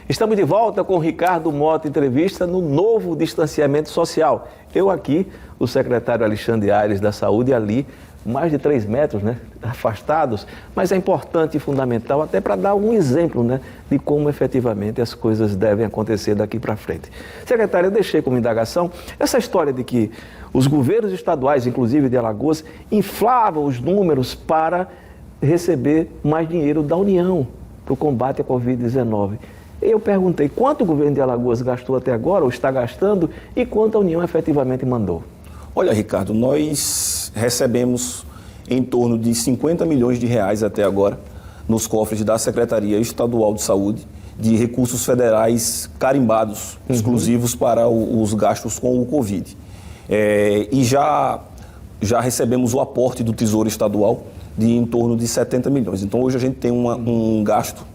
Estamos de volta com o Ricardo Mota, entrevista no novo distanciamento social. Eu aqui, o secretário Alexandre Aires da Saúde, ali, mais de 3 metros, né, afastados, mas é importante e fundamental até para dar um exemplo, né, de como efetivamente as coisas devem acontecer daqui para frente. Secretário, eu deixei como indagação essa história de que os governos estaduais, inclusive de Alagoas, inflavam os números para receber mais dinheiro da União para o combate à Covid-19. Eu perguntei quanto o governo de Alagoas gastou até agora, ou está gastando, e quanto a União efetivamente mandou. Olha, Ricardo, nós recebemos em torno de 50 milhões de reais até agora nos cofres da Secretaria Estadual de Saúde, de recursos federais carimbados, exclusivos para os gastos com o Covid. E já recebemos o aporte do Tesouro Estadual de em torno de 70 milhões. Então, hoje a gente tem um gasto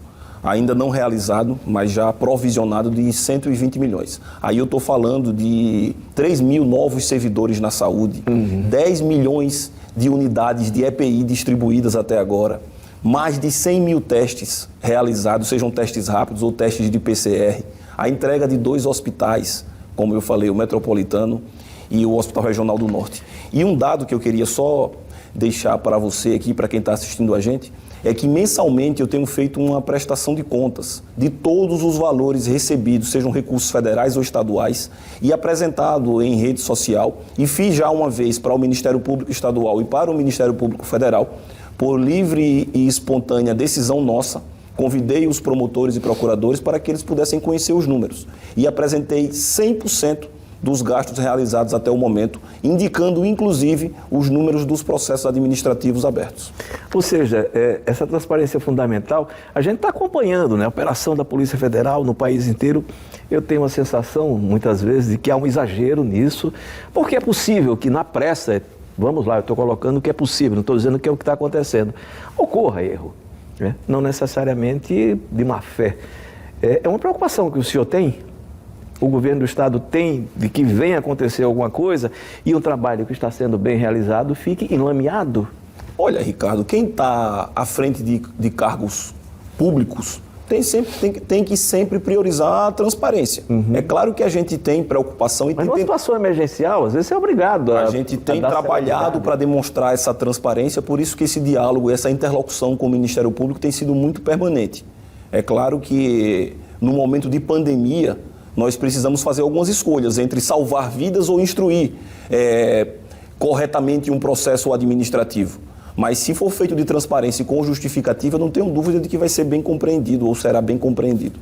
ainda não realizado, mas já provisionado de 120 milhões. Aí eu estou falando de 3 mil novos servidores na saúde, 10 milhões de unidades de EPI distribuídas até agora, mais de 100 mil testes realizados, sejam testes rápidos ou testes de PCR, a entrega de 2 hospitais, como eu falei, o Metropolitano e o Hospital Regional do Norte. E um dado que eu queria só deixar para você aqui, para quem está assistindo a gente, é que mensalmente eu tenho feito uma prestação de contas de todos os valores recebidos, sejam recursos federais ou estaduais, e apresentado em rede social, e fiz já uma vez para o Ministério Público Estadual e para o Ministério Público Federal, por livre e espontânea decisão nossa, convidei os promotores e procuradores para que eles pudessem conhecer os números. E apresentei 100% dos gastos realizados até o momento, indicando inclusive os números dos processos administrativos abertos. Ou seja, essa transparência é fundamental. A gente está acompanhando, né, a operação da Polícia Federal no país inteiro. Eu tenho a sensação, muitas vezes, de que há um exagero nisso, porque é possível que na pressa, vamos lá, eu estou colocando o que é possível, não estou dizendo que é o que está acontecendo, ocorra erro, né? Não necessariamente de má fé. É uma preocupação que o senhor tem? O governo do estado tem de que venha acontecer alguma coisa e um trabalho que está sendo bem realizado fique enlameado? Olha, Ricardo, quem está à frente de cargos públicos tem que sempre priorizar a transparência. É claro que a gente tem preocupação... Mas numa situação emergencial, às vezes é obrigado a gente tem trabalhado para demonstrar essa transparência, por isso que esse diálogo, essa interlocução com o Ministério Público tem sido muito permanente. É claro que no momento de pandemia, nós precisamos fazer algumas escolhas entre salvar vidas ou instruir corretamente um processo administrativo. Mas se for feito de transparência e com justificativa, eu não tenho dúvida de que vai ser bem compreendido ou será bem compreendido.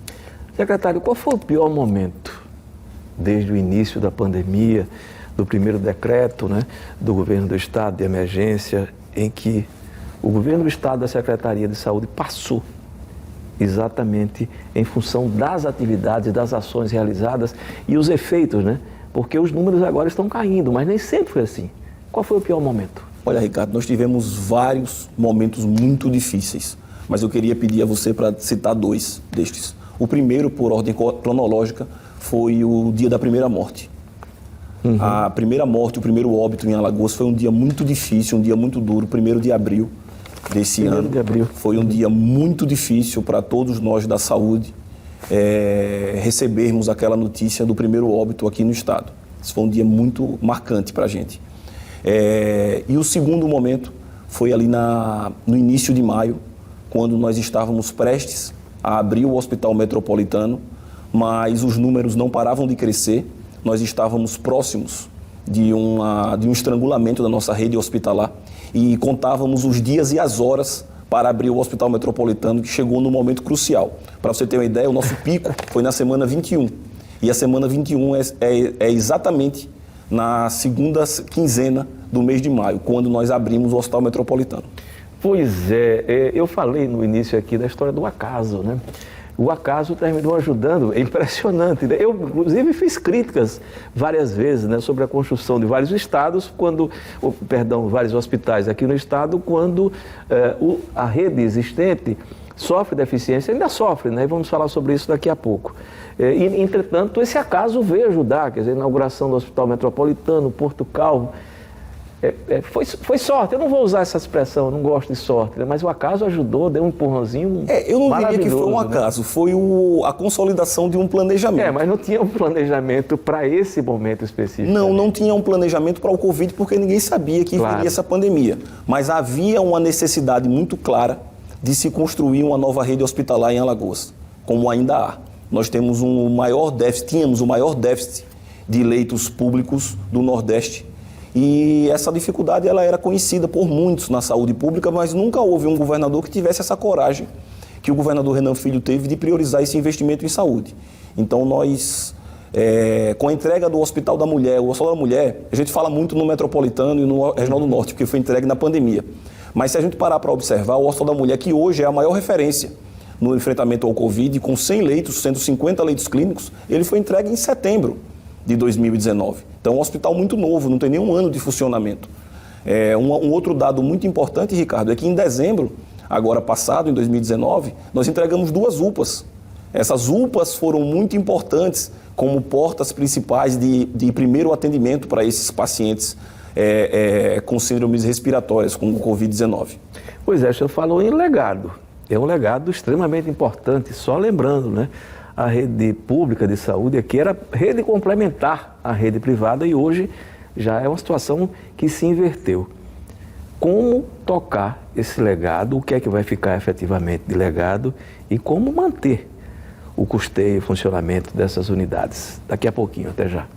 Secretário, qual foi o pior momento desde o início da pandemia, do primeiro decreto, né, do governo do estado de emergência, em que o governo do estado da Secretaria de Saúde passou exatamente em função das atividades, das ações realizadas e os efeitos, né? Porque os números agora estão caindo, mas nem sempre foi assim. Qual foi o pior momento? Olha, Ricardo, nós tivemos vários momentos muito difíceis, mas eu queria pedir a você para citar 2 destes. O primeiro, por ordem cronológica, foi o dia da primeira morte. A primeira morte, o primeiro óbito em Alagoas foi um dia muito difícil, um dia muito duro, 1º de abril desse ano. Foi um dia muito difícil para todos nós da saúde recebermos aquela notícia do primeiro óbito aqui no estado. Isso foi um dia muito marcante para a gente. E o segundo momento foi ali no início de maio, quando nós estávamos prestes a abrir o Hospital Metropolitano, mas os números não paravam de crescer. Nós estávamos próximos de um estrangulamento da nossa rede hospitalar e contávamos os dias e as horas para abrir o Hospital Metropolitano, que chegou no momento crucial. Para você ter uma ideia, o nosso pico foi na semana 21. E a semana 21 é exatamente na segunda quinzena do mês de maio, quando nós abrimos o Hospital Metropolitano. Pois é, eu falei no início aqui da história do acaso, né? O acaso terminou ajudando, é impressionante, né? Eu, inclusive, fiz críticas várias vezes, né, sobre a construção de vários vários hospitais aqui no estado, quando a rede existente sofre deficiência, ainda sofre, né? E vamos falar sobre isso daqui a pouco. Entretanto, esse acaso veio ajudar, quer dizer, a inauguração do Hospital Metropolitano, Porto Calvo. Foi sorte, eu não vou usar essa expressão, eu não gosto de sorte, né? Mas o acaso ajudou, deu um empurrãozinho eu não diria que foi um né? acaso, foi a consolidação de um planejamento. Mas não tinha um planejamento para esse momento específico. Não tinha um planejamento para o Covid, porque ninguém sabia que viria essa pandemia. Mas havia uma necessidade muito clara de se construir uma nova rede hospitalar em Alagoas, como ainda há. Nós tínhamos o maior déficit de leitos públicos do Nordeste. E essa dificuldade ela era conhecida por muitos na saúde pública, mas nunca houve um governador que tivesse essa coragem que o governador Renan Filho teve de priorizar esse investimento em saúde. Então nós, com a entrega do Hospital da Mulher, o Hospital da Mulher, a gente fala muito no Metropolitano e no Regional do Norte, porque foi entregue na pandemia. Mas se a gente parar para observar, o Hospital da Mulher, que hoje é a maior referência no enfrentamento ao Covid, com 100 leitos, 150 leitos clínicos, ele foi entregue em setembro de 2019. Então, é um hospital muito novo, não tem nenhum ano de funcionamento. Um outro dado muito importante, Ricardo, é que em dezembro, agora passado, em 2019, nós entregamos 2 UPAs. Essas UPAs foram muito importantes como portas principais de primeiro atendimento para esses pacientes com síndromes respiratórias, como o Covid-19. Pois é, o senhor falou em legado. É um legado extremamente importante, só lembrando, né? A rede pública de saúde aqui era rede complementar à rede privada e hoje já é uma situação que se inverteu. Como tocar esse legado, o que é que vai ficar efetivamente de legado e como manter o custeio e funcionamento dessas unidades? Daqui a pouquinho, até já.